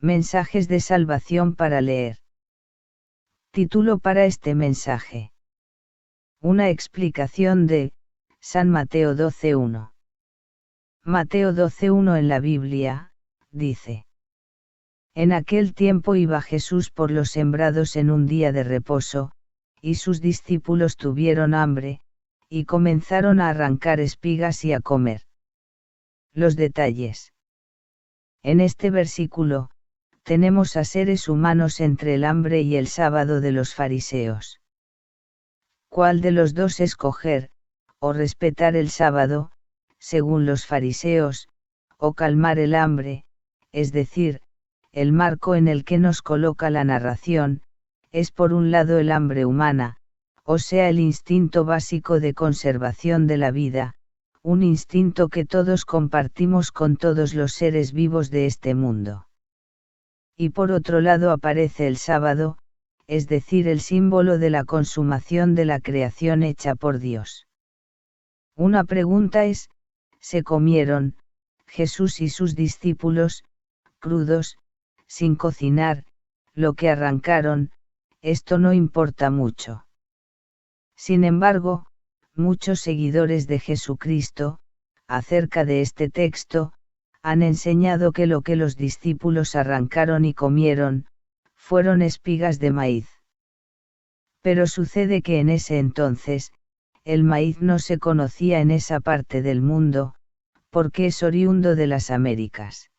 Mensajes de salvación para leer. Título para este mensaje. Una explicación de San Mateo 12:1. Mateo 12:1 en la Biblia, dice: En aquel tiempo iba Jesús por los sembrados en un día de reposo, y sus discípulos tuvieron hambre, y comenzaron a arrancar espigas y a comer. Los detalles. En este versículo, tenemos a seres humanos entre el hambre y el sábado de los fariseos. ¿Cuál de los dos escoger, o respetar el sábado, según los fariseos, o calmar el hambre? Es decir, el marco en el que nos coloca la narración, es por un lado el hambre humana, o sea el instinto básico de conservación de la vida, un instinto que todos compartimos con todos los seres vivos de este mundo. Y por otro lado aparece el sábado, es decir, el símbolo de la consumación de la creación hecha por Dios. Una pregunta es: ¿se comieron, Jesús y sus discípulos, crudos, sin cocinar, lo que arrancaron? Esto no importa mucho. Sin embargo, muchos seguidores de Jesucristo, acerca de este texto, han enseñado que lo que los discípulos arrancaron y comieron, fueron espigas de maíz. Pero sucede que en ese entonces, el maíz no se conocía en esa parte del mundo, porque es oriundo de las Américas.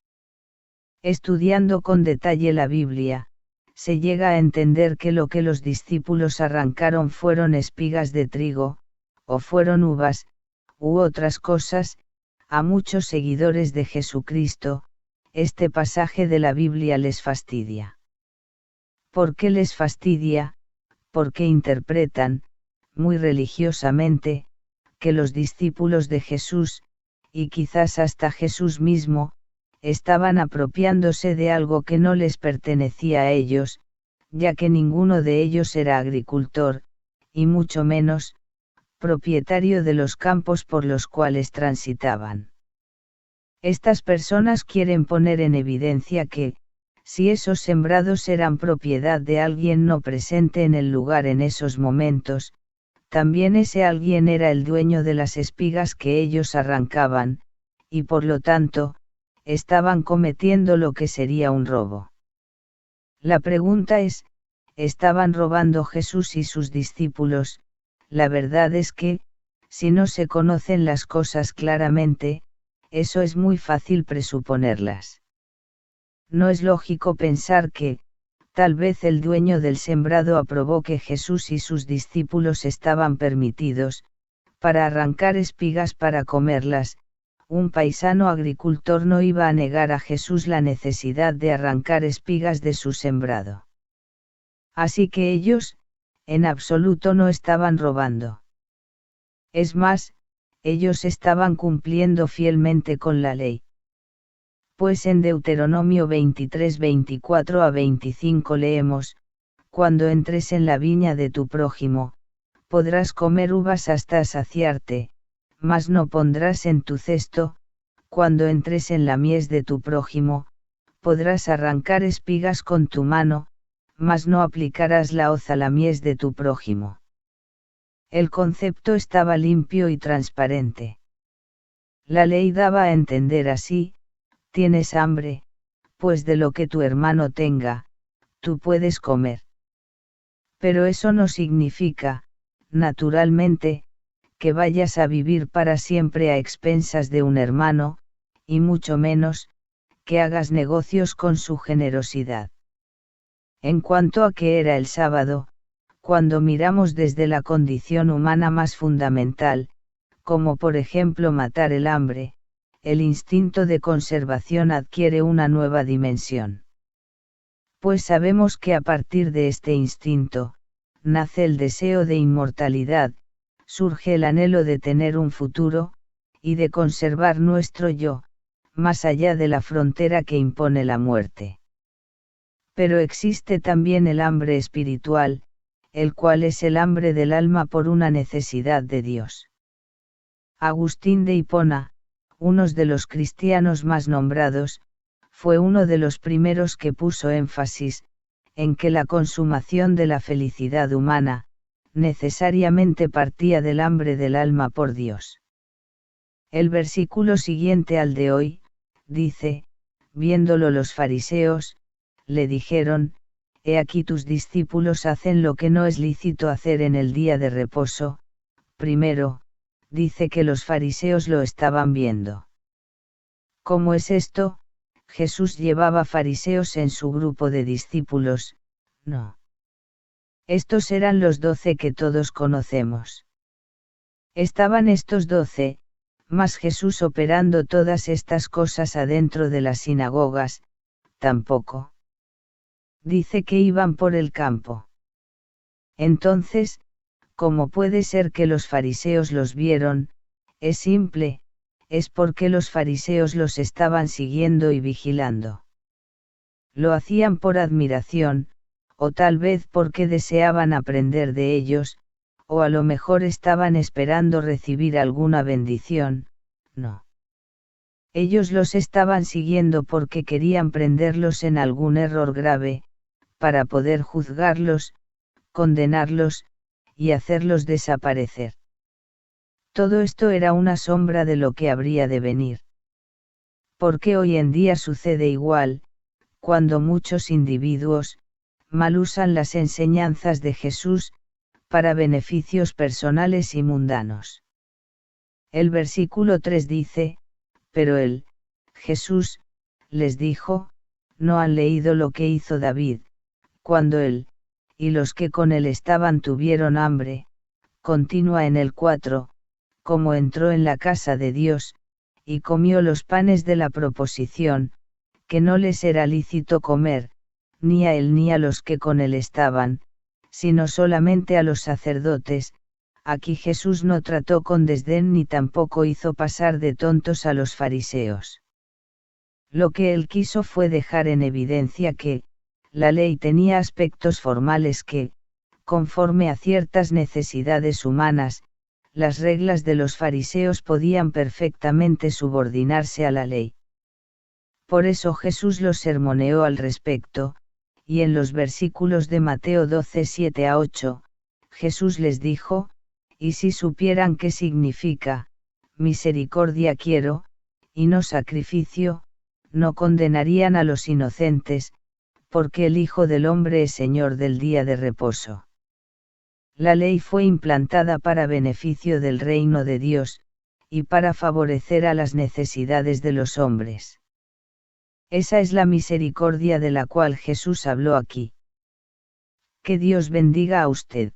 Estudiando con detalle la Biblia, se llega a entender que lo que los discípulos arrancaron fueron espigas de trigo, o fueron uvas, u otras cosas. A muchos seguidores de Jesucristo, este pasaje de la Biblia les fastidia. ¿Por qué les fastidia? Porque interpretan, muy religiosamente, que los discípulos de Jesús, y quizás hasta Jesús mismo, estaban apropiándose de algo que no les pertenecía a ellos, ya que ninguno de ellos era agricultor, y mucho menos, propietario de los campos por los cuales transitaban. Estas personas quieren poner en evidencia que, si esos sembrados eran propiedad de alguien no presente en el lugar en esos momentos, también ese alguien era el dueño de las espigas que ellos arrancaban, y por lo tanto, estaban cometiendo lo que sería un robo. La pregunta es: ¿estaban robando Jesús y sus discípulos? La verdad es que, si no se conocen las cosas claramente, eso es muy fácil presuponerlas. No es lógico pensar que, tal vez el dueño del sembrado aprobó que Jesús y sus discípulos estaban permitidos, para arrancar espigas para comerlas. Un paisano agricultor no iba a negar a Jesús la necesidad de arrancar espigas de su sembrado. Así que ellos, en absoluto no estaban robando. Es más, ellos estaban cumpliendo fielmente con la ley. Pues en Deuteronomio 23:24-25 leemos: Cuando entres en la viña de tu prójimo, podrás comer uvas hasta saciarte, mas no pondrás en tu cesto. Cuando entres en la mies de tu prójimo, podrás arrancar espigas con tu mano, mas no aplicarás la hoz a la mies de tu prójimo. El concepto estaba limpio y transparente. La ley daba a entender así: tienes hambre, pues de lo que tu hermano tenga, tú puedes comer. Pero eso no significa, naturalmente, que vayas a vivir para siempre a expensas de un hermano, y mucho menos, que hagas negocios con su generosidad. En cuanto a qué era el sábado, cuando miramos desde la condición humana más fundamental, como por ejemplo matar el hambre, el instinto de conservación adquiere una nueva dimensión. Pues sabemos que a partir de este instinto, nace el deseo de inmortalidad, surge el anhelo de tener un futuro, y de conservar nuestro yo, más allá de la frontera que impone la muerte. Pero existe también el hambre espiritual, el cual es el hambre del alma por una necesidad de Dios. Agustín de Hipona, uno de los cristianos más nombrados, fue uno de los primeros que puso énfasis, en que la consumación de la felicidad humana, necesariamente partía del hambre del alma por Dios. El versículo siguiente al de hoy, dice, viéndolo los fariseos, le dijeron, he aquí tus discípulos hacen lo que no es lícito hacer en el día de reposo. Primero, dice que los fariseos lo estaban viendo. ¿Cómo es esto? Jesús llevaba fariseos en su grupo de discípulos, no. Estos eran los 12 que todos conocemos. Estaban estos 12, más Jesús operando todas estas cosas adentro de las sinagogas, tampoco. Dice que iban por el campo. Entonces, ¿cómo puede ser que los fariseos los vieron? Es simple, es porque los fariseos los estaban siguiendo y vigilando. Lo hacían por admiración, o tal vez porque deseaban aprender de ellos, o a lo mejor estaban esperando recibir alguna bendición, no. Ellos los estaban siguiendo porque querían prenderlos en algún error grave, para poder juzgarlos, condenarlos, y hacerlos desaparecer. Todo esto era una sombra de lo que habría de venir. Porque hoy en día sucede igual, cuando muchos individuos, mal usan las enseñanzas de Jesús, para beneficios personales y mundanos. El versículo 3 dice, pero él, Jesús, les dijo, ¿no han leído lo que hizo David, cuando él, y los que con él estaban tuvieron hambre? Continúa en el 4, como entró en la casa de Dios, y comió los panes de la proposición, que no les era lícito comer, ni a él ni a los que con él estaban, sino solamente a los sacerdotes. Aquí Jesús no trató con desdén ni tampoco hizo pasar de tontos a los fariseos. Lo que él quiso fue dejar en evidencia que, la ley tenía aspectos formales que, conforme a ciertas necesidades humanas, las reglas de los fariseos podían perfectamente subordinarse a la ley. Por eso Jesús los sermoneó al respecto, y en los versículos de Mateo 12, 7 a 8, Jesús les dijo, y si supieran qué significa, misericordia quiero, y no sacrificio, no condenarían a los inocentes, porque el Hijo del Hombre es Señor del día de reposo. La ley fue implantada para beneficio del reino de Dios, y para favorecer a las necesidades de los hombres. Esa es la misericordia de la cual Jesús habló aquí. Que Dios bendiga a usted.